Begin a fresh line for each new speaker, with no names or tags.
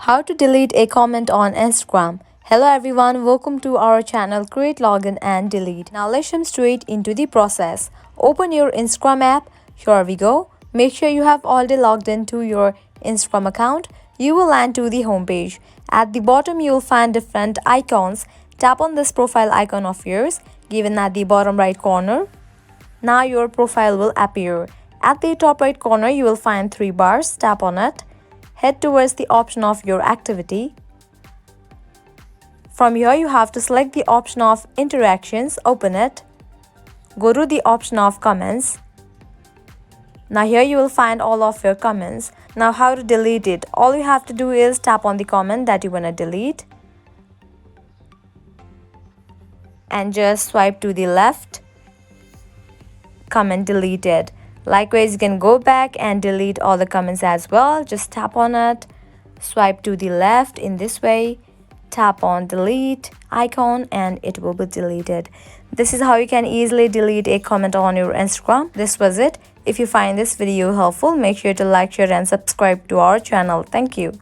How to delete a comment on Instagram. Hello everyone, welcome to our channel Create Login and Delete. Now let's jump straight into the process. Open your Instagram app. Here we go. Make sure you have already logged into your Instagram account. You will land to the home page. At the bottom you will find different icons. Tap on this profile icon of yours given at the bottom right corner. Now your profile will appear. At the top right corner you will find 3 bars. Tap on it. Head towards the option of your activity. From here you have to select the option of interactions, open it. Go to the option of comments. Now here you will find all of your comments. Now how to delete it? All you have to do is tap on the comment that you want to delete. And just swipe to the left. Comment deleted. Likewise, you can go back and delete all the comments as well. Just tap on it, swipe to the left in this way, tap on delete icon and it will be deleted. This is how you can easily delete a comment on your Instagram. This was it. If you find this video helpful, make sure to like, share and subscribe to our channel. Thank you.